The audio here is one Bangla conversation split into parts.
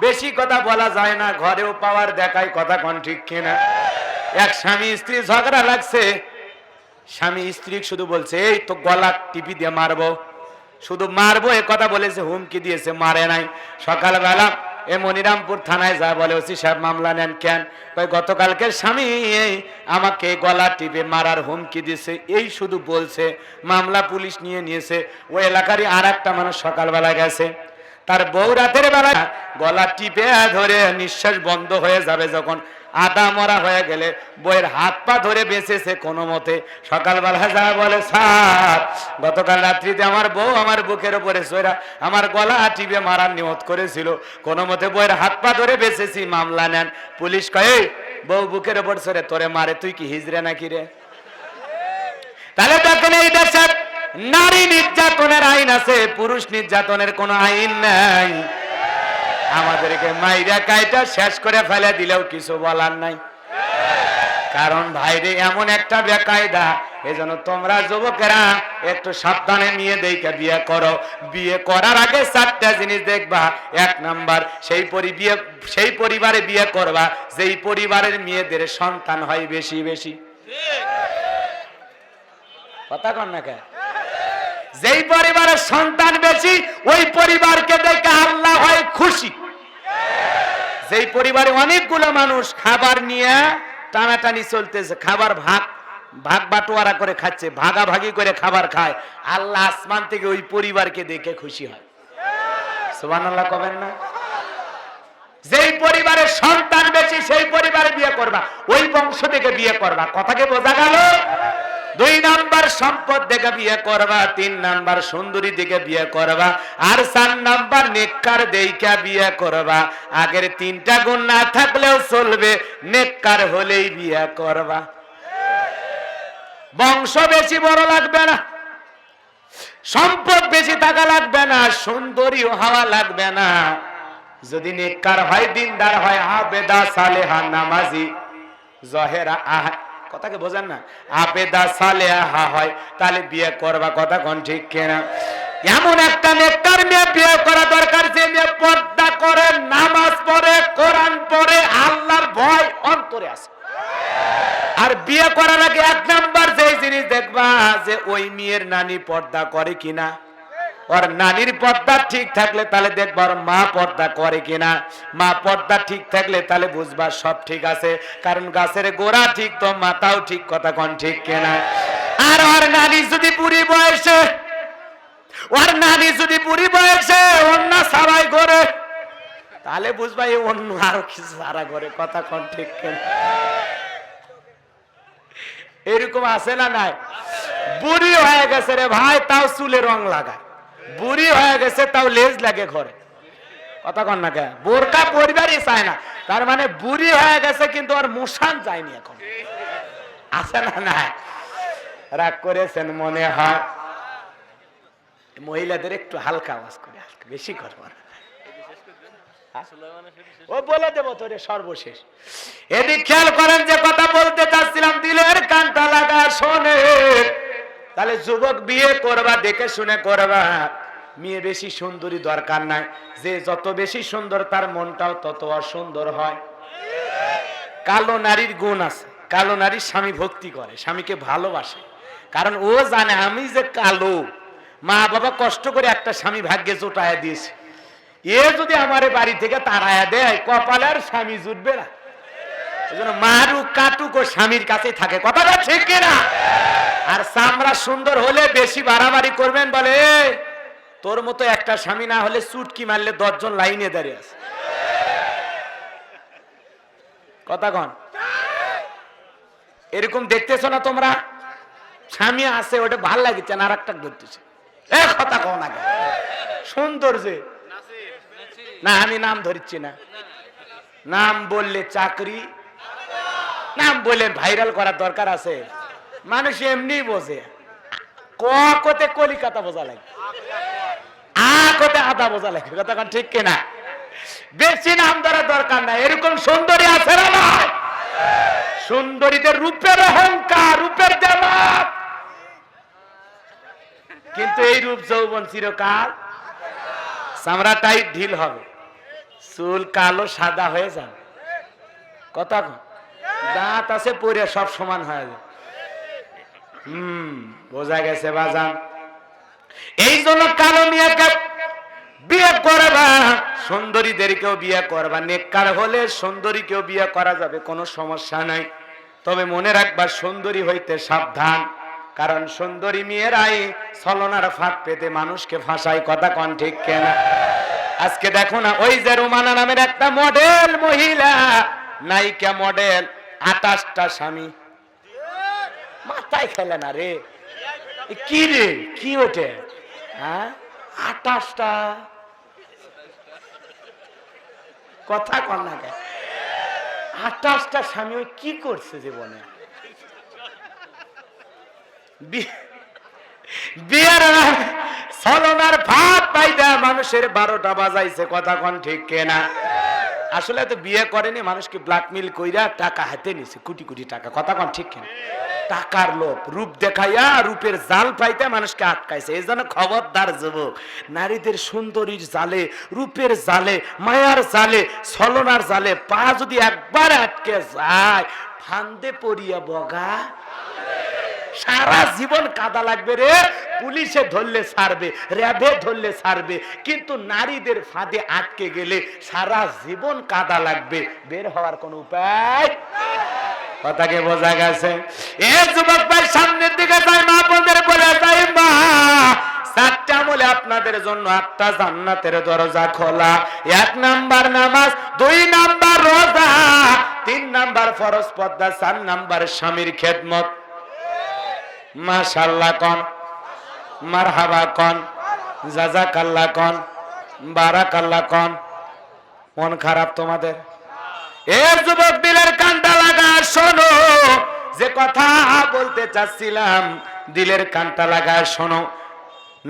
বেশি কথা বলা যায় না, ঘরেও পাওয়ার দেখায়, কথা কোন ঠিক কিনা? এক স্বামী স্ত্রী ঝগড়া লাগছে, স্বামী স্ত্রী শুধু বলছে এই তো গলা টিপি দিয়ে মারবো, শুধু মারবো এ কথা বলেছে, হুমকি দিয়েছে, মারে নাই। সকালবেলা এ মনিরামপুর থানায় যা বলে ওসি সাহেব মামলা নেন। কেন? গতকালকে স্বামী আমাকে গলা টিপে মারার হুমকি দিয়েছে, এই শুধু বলছে। মামলা পুলিশ নিয়ে নিয়েছে। ওই এলাকারই আর একটা মানুষ সকালবেলা গেছে, তার বউ রাতের বেলা গলা টিপে ধরে নিঃশ্বাস বন্ধ হয়ে যাবে, যখন আদা মরা হয়ে গেলে বইয়ের হাত পা ধরে বেঁচেছে কোনো মতে। সকালবেলা যা বলে স্যার গতকাল রাত্রিতে আমার বউ আমার বুকের উপরে সইরা আমার গলা টিপে মারার নিয়ত করেছিল, কোনো মতে বইয়ের হাত পা ধরে বেঁচেছি, মামলা নেন। পুলিশ কয়ে বউ বুকের উপর সরে তোরে মারে, তুই কি হিজড়ে নাকি রে? তাহলে দেখেন এই দেশে নারী নির্যাতনের আইন আছে, পুরুষ নির্যাতনের কোনো আইন নাই। আমাদেরকে মাইরা কাইটা শেষ করে ফেলে দিলেও কিছু বলার নাই, কারণ ভাইরে এমন একটা বেকায়দা। এজন্য তোমরা যুবকেরা একটু সাবধানে নিয়ে দেখে বিয়ে করো। বিয়ে করার আগে 4টা জিনিস দেখবা। 1 নাম্বার, সেই পরিবারে বিয়ে করবা যেই পরিবারের মেয়েদের সন্তান হয় বেশি বেশি। কথা কন না কে? যেই পরিবারের সন্তান বেশি ওই পরিবারকে দেখে আল্লাহ হয় খুশি। যেই পরিবারে অনেকগুলো মানুষ খাবার নিয়ে টানাটানি চলতেছে, খাবার ভাগ বাটোয়ারা করে খাচ্ছে, ভাগাভাগি করে খাবার খায়, আল্লাহ আসমান থেকে ওই পরিবারকে দেখে খুশি হয়। সুবহানাল্লাহ কবেন না? যেই পরিবারের সন্তান বেশি সেই পরিবারে বিয়ে করবা, ওই বংশ থেকে বিয়ে করবা। কথাকে বোঝা গেল? 2 নাম্বার সম্পদ দেখে বিয়ে করবা, 3 নাম্বার সুন্দরী দেখে বিয়ে করবা, আর 4 নাম্বার নেককার দেখে বিয়ে করবা। আগের 3টা গুণ না থাকলেও চলবে, নেককার হলেই বিয়ে করবা। বংশ বেশি বড় লাগবে না, সম্পদ বেশি টাকা লাগবে না, সুন্দরী হওয়া লাগবে না। যদি নেককার হয়, দিনদার হয়, আবেদা সালেহা নামাজি জহেরা কথাকে বোঝেন না, আবেদা সালেহা হয়, তাহলে বিয়ে করবা। কথা কোন ঠিক কিনা? এমন একটা নেককার মেয়ে বিয়ে করা দরকার, যে মেয়ে পর্দা করে, নামাজ পড়ে, কোরআন পড়ে, আল্লাহর ভয় অন্তরে আছে। আর বিয়ে করার আগে 1 নাম্বার যে জিনিস দেখবা, যে ওই মেয়ের নানি পর্দা করে কিনা। ওর নানির পর্দা ঠিক থাকলে তাহলে দেখবা ওর মা পর্দা করে কিনা। মা পর্দা ঠিক থাকলে তাহলে বুঝবা সব ঠিক আছে, কারণ গাছের গোড়া ঠিক তো মাথাও ঠিক। কথা কোন ঠিক কিনা? আর ওর নানি যদি বুড়ি বয়সে অন্য সারাই করে, তাহলে বুঝবা এই অন্য আরো কিছু সারা করে। কথা কোন ঠিক কিনা? এরকম আছে না নাই? বুড়ি হয়ে গেছে রে ভাই, তাও চুলে রং লাগায়। বুড়ি হয়ে গেছে তাও লেজ লাগে ঘরে। কথা কন না কে? বোরকা পরিবারই চায় না, তার মানে বুড়ি হয়ে গেছে কিন্তু আর মুসান যায়নি এখন। আছে না না? রাগ করেছেন মনে হয়। মহিলাদের একটু হালকা আওয়াজ করে, বেশি করবো না। ও বলে দেবো তোরে সর্বশেষ। এদিক খেয়াল করেন, যে কথা বলতে চাচ্ছিলাম, দিলের কানটা লাগা শোনে। তাহলে যুবক বিয়ে করবা দেখে শুনে করবা। মেয়ে বেশি সুন্দরী দরকার নাই, যে যত বেশি সুন্দর তার মনটাও তত অসুন্দর হয়। কালো নারীর গুণ আছে, কালো নারীর স্বামী ভক্তি করে, স্বামীকে ভালোবাসে, কারণ ও জানে আমি যে কালো, মা বাবা কষ্ট করে একটা স্বামী ভাগ্যে জোটায়া দিয়েছে, এ যদি আমার বাড়ি থেকে তাড়ায়া দেয় কপালে আর স্বামী জুটবে না। এজন্য মারুক কাটুক ও স্বামীর কাছেই থাকে। কথাটা ঠিক কিনা? আর চামড়া সুন্দর হলে বেশি বাড়াবাড়ি করবেন, বলে তোর মতো একটা স্বামী না হলে চুটকি মারলে 10 জন লাইনে দাঁড়িয়ে আছে। কথা কন? এরকম দেখতেছ না তোমরা? স্বামী আছে ওটা ভাল লাগছে না, আর একটা ধরতেছে। কথা কও না, সুন্দর যে না, আমি নাম ধরছি না। নাম বললে চাকরি, নাম বললে ভাইরাল করার দরকার আছে। মানুষ এমনি বোঝে, কতে কলিকাতা বোঝা লাগে, কতে আদা বোঝা লাগে। কথা ঠিক কিনা? বেশি নাম ধরার দরকার নাই। এরকম সুন্দরী আছে না? সুন্দরীদের রূপের অহংকার, রূপের দেমাক, কিন্তু এই রূপ যৌবন চিরকাল। চামড়াটাই ঢিল হবে, চুল কালো সাদা হয়ে যান, কথা দাঁত আছে পরে সব সমান হয়ে যায়। বোঝা গেছে বাজান। এই জন্য কালো মেয়েকে বিয়ে করবা, সুন্দরীদেরকেও বিয়ে করবা। নেককার হলে সুন্দরীকেও বিয়ে করা যাবে, কোনো সমস্যা নাই। তবে মনে রাখবা সুন্দরী হইতে সাবধান, কারণ সুন্দরী মেয়েরাই ছলনার ফাঁদ পেতে মানুষকে ফাঁসায়, কথা কন ঠিক কেনা? আজকে দেখো না, ওই যে রুমানা নামের একটা মডেল মহিলা, নায়িকা মডেল, 28টা স্বামী। মাথায় খেলে না রে, কি রে কি ওঠে? হ্যাঁ 28টা, কথা কন না কে? 28টা স্বামী ওই কি করছে জীবনে? বিয়ের ছলনার ভাত পাইতে মানুষের 12টা বাজাইছে, কথা কন ঠিক কেনা? আসলে তো বিয়ে করেনি, মানুষকে ব্ল্যাকমেল কইরা টাকা হাতে নিছে, কোটি কোটি টাকা, কথা কন ঠিক কেনা? টাকার লোভ, রূপ দেখাইয়া রূপের জাল পাইতে মানুষকে আটকাইছে। এই জন্য খবরদার যুবক, নারীদের সুন্দরীর জালে, রূপের জালে, মায়ার জালে, ছলনার জালে পা যদি একবার আটকে যায়, ফান্দে পড়িয়া বগা সারা জীবন কাদা লাগবে রে। পুলিশে ধরলে ছাড়বে, র্যাবে ধরলে ছাড়বে, কিন্তু নারীদের ফাঁদে আটকে গেলে সারা জীবন কাদা লাগবে, বের হওয়ার কোন উপায়। কথাকে বোঝা গেছে? এ যুবক ভাই সামনের দিকে যাই, মা বোনদের বলে যাই, মা 7টা আমলে আপনাদের জন্য 8টা জান্নাতের দরজা খোলা। 1 নাম্বার নামাজ, 2 নাম্বার রোজা, 3 নাম্বার ফরজ পর্দা, 4 নাম্বার স্বামীর খেদমত। মাশাআল্লাহ কোন, মারহাবা কোন, জাযাকাল্লাহ কোন, বারাকাল্লাহ কোন। মন খারাপ তোমাদের? এ যুবক দিলের কানটা লাগা শোনো, যে কথা বলতে চাচ্ছিলাম দিলের কানটা লাগা শোনো।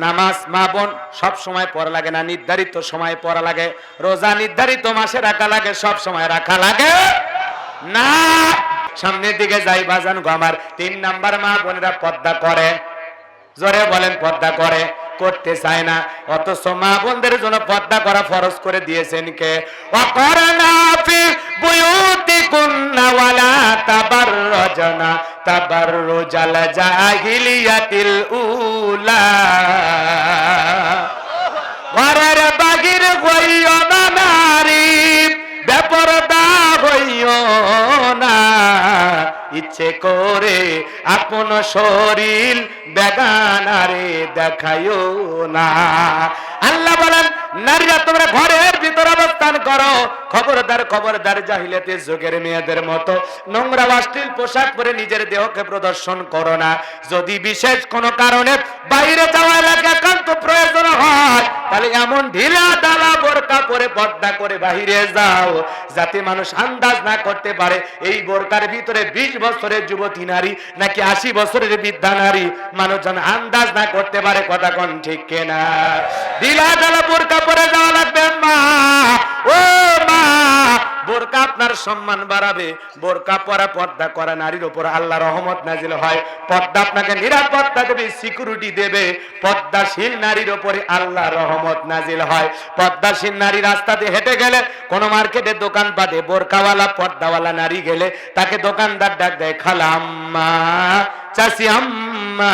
নামাজ মা বোন সব সময় পড়া লাগে না, নির্ধারিত সময় পড়া লাগে। রোজা নির্ধারিত মাসে রাখা লাগে, সব সময় রাখা লাগে না। সামনের দিকে যাই বাজান গো আমার। 3 নাম্বার, মা বোনেরা পর্দা করে, জোরে বলেন পর্দা করে, করতে চায় না, অথচ মা বোনদের জন্য পর্দা করা ফরজ করে দিয়েছেন কে? ওয়াকরনা ফি বুয়ুতিকুন্না ওয়ালা তাবাররাজনা তাবাররুজাল জাহিলিয়াতিল উলা। ঘরের বাহির হইও না নারী, বেপরদা হইও না, ইচ্ছে করে আপন শরীর বেগানারে দেখাইও না। আল্লাহ বলেন, নারীরা তোমরা ঘরের ভিতর অবস্থান করো, খবরদার খবরদার জাহিলিয়াতে যুগের মেয়েদের মতো নোংরা অশ্লীল পোশাক পরে নিজের দেহকে প্রদর্শন করো না। যদি বিশেষ কোনো কারণে বাইরে যাওয়া লাগে, একান্ত প্রয়োজন হয়, তাহলে এমন ঢিলা ডালা বোরকা পরে পর্দা করে বাহিরে যাও, যাতে মানুষ আন্দাজ না করতে পারে এই বোরকার ভিতরে 20 বছরের যুবতী নারী নাকি 80 বছরের বৃদ্ধা নারী, মানুষ যেন আন্দাজ না করতে পারে, কথা কোন ঠিক কিনা? ঢিলা ডালা বোরকা পরে যাওয়া লাগবে মা। ও মা, বোরকা আপনার সম্মান বাড়াবে। বোরকা পরা, পর্দা করা নারীর উপর আল্লাহ রহমত নাজিল হয়। পর্দা আপনাকে নিরাপত্তা দেবে, সিকিউরিটি দেবে। পর্দাশীল নারীর উপরে আল্লাহ রহমত নাজিল হয়। পর্দাশীল নারী রাস্তাতে হেঁটে গেলে, কোন মার্কেটে দোকান পাতে বোরকাওয়ালা পর্দাওয়ালা নারী গেলে, তাকে দোকানদার ডাক দেয়, খালা আম্মা, চাচি আম্মা।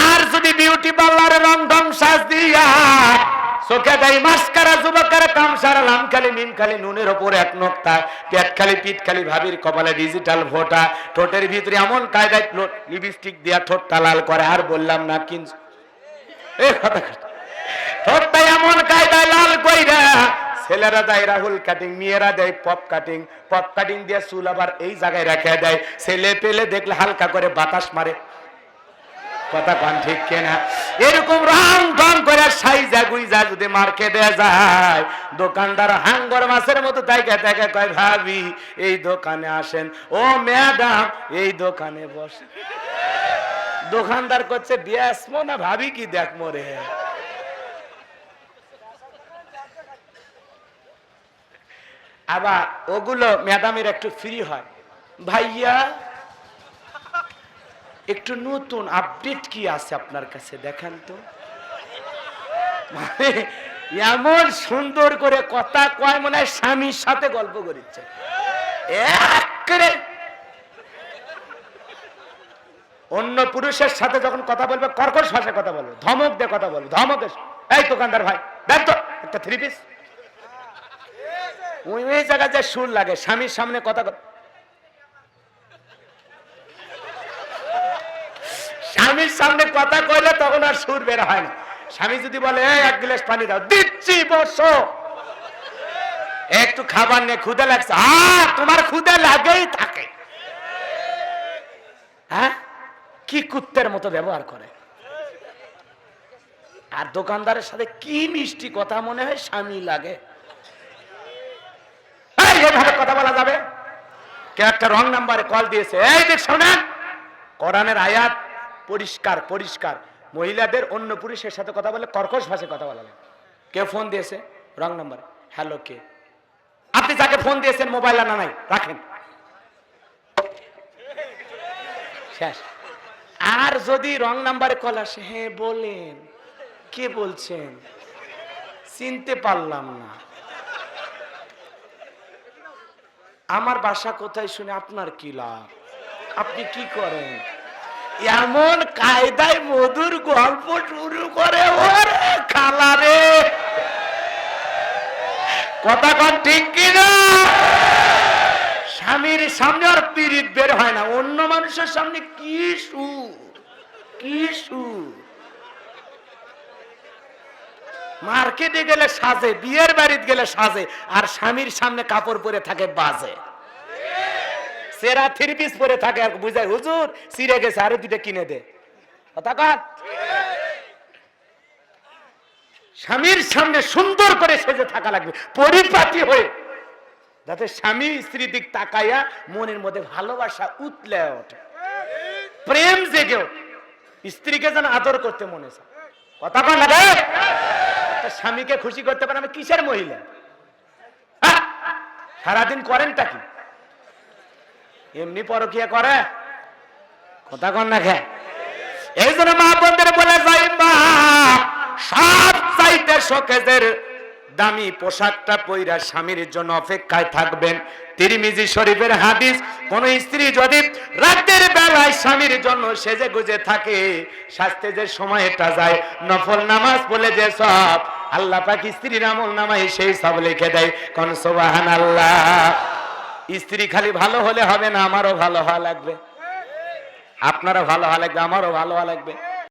আর যদি বিউটি পার্লারে রং ঢং সাজ দিয়া চোখে দেয় মাস্কারা, যুবকের কাম সারালাম খালি নিম খালি নুনের ওপর 1 নোক্তা, পেট খালি পিঠ খালি, ভাবির কপালে ডিজিটাল ফোঁটা, ঠোঁটের ভিতরে এমন কায়দায় লিপস্টিক দিয়া ঠোঁটটা লাল করে, আর বললাম না কিন্তু ঠোঁটটা এমন কায়দায় লাল কইরা। ছেলেরা দেয় রাহুল কাটিং, মেয়েরা দেয় পপ কাটিং। পপ কাটিং দিয়ে চুল আবার এই জায়গায় রেখে দেয়, ছেলে পেলে দেখলে হালকা করে বাতাস মারে, কথা কোন ঠিক কিনা? এরকম রং ঢং করে সাইজা গুইজা যদি মার্কেটে যায়, দোকানদার হাঙ্গর মাছের মতো তাইকে তাকে কয়, ভাবি এই দোকানে আসেন, ও ম্যাডাম এই দোকানে বসে। দোকানদার করছে বিয়াসমো না ভাবি কি দেখমো রে। আবার ওগুলো ম্যাডামের একটু ফ্রি হয়, ভাইয়া একটু নতুন আপডেট কি আছে আপনার কাছে দেখান তো। মানে এমন সুন্দর করে কথা কয় মনে হয় স্বামীর সাথে গল্প করিচ্ছে। অন্য পুরুষের সাথে যখন কথা বলবে কর্কশ ভাষায় কথা বলবে, ধমক দিয়ে কথা বলবে, ধমকে। এই দোকানদার ভাই দেখ তো একটা 3 পিস। ওই জায়গায় যে সুর লাগে স্বামীর সামনে কথা, স্বামীর সামনে কথা কইলে তখন আর সুর বের হয় না। স্বামী যদি বলে এই 1 গ্লাস পানি দাও, দিচ্ছি বসো, একটু খাবার নিয়ে ক্ষুধা লাগছে, তোমার ক্ষুধা লাগেই থাকে। হ্যাঁ, কি কুত্তের মতো ব্যবহার করে। আর দোকানদারের সাথে কি মিষ্টি কথা, মনে হয় স্বামী লাগে। এইভাবে কথা বলা যাবে? কেউ একটা রং নাম্বারে কল দিয়েছে, এই দেখ শোনেন, কোরআনের আয়াত পরিষ্কার পরিষ্কার, মহিলাদের অন্য পুরুষের সাথে কথা বলে কর্কশ ভাষায় কথা বলা যাবে। কেউ ফোন দিয়েছে রং নাম্বার, হ্যালো কে? আপনি যাকে ফোন দিয়েছেন মোবাইল আনা নাই, রাখেন, শেষ। আর যদি রং নাম্বারে কল আসে, হ্যাঁ বলেন, কে বলছেন? চিনতে পারলাম না, আমার বাসা কোথায় শুনে আপনার কি লাভ, আপনি কি করেন? এমন কায়দায় মধুর গল্প শুরু করে, ওরে খালারে, কথা কন ঠিক কিনা? স্বামীর সামনে আর পীড়িত বের হয় না, অন্য মানুষের সামনে কি সুর, কি সুর। মার্কেটে গেলে সাজে, বিয়ের বাড়িতে গেলে সাজে, আর স্বামীর সামনে কাপড় পরে থাকে বাজে, সেরা 3 পিস পরে থাকে, আর বুঝায় হুজুর ছিঁড়ে গেছে, আরো 2টা কিনে দে। কথা কন। স্বামীর সামনে সুন্দর করে সেজে থাকা লাগবে, পরিপাটি হয়ে, যাতে স্বামী স্ত্রীর দিক তাকাইয়া মনের মধ্যে ভালোবাসা উতলে ওঠে, প্রেম জেগে ওঠে, স্ত্রীকে যেন আদর করতে মনে চায়। কথা কন না রে? স্বামীকে খুশি করতে পারে আমি কিসের মহিলা? সারাদিন করেনটা কি? এমনি পরকিয়া করে? কথা কন না খে? এই জন্য মা বোনদের বলে যাই, মা সব চাইতে শোকেজের দামি পোশাকটা পইরা স্বামীর জন্য অপেক্ষায় থাকবেন। তিরমিজি শরীফের হাদিস, কোন স্ত্রী যদি রাতের বেলায় স্বামীর জন্য সেজে গুজে থাকে, সাজতে যে সময়টা যায়, নফল নামাজ বলে যে সব, আল্লাহ পাক স্ত্রীর আমল নামায় সেই সব লিখে দেয়। কোন সুবহানাল্লাহ। স্ত্রী খালি ভালো হলে হবে না, আমারও ভালো হওয়া লাগবে, আপনারও ভালো হওয়া লাগবে, আমারও ভালো হওয়া লাগবে।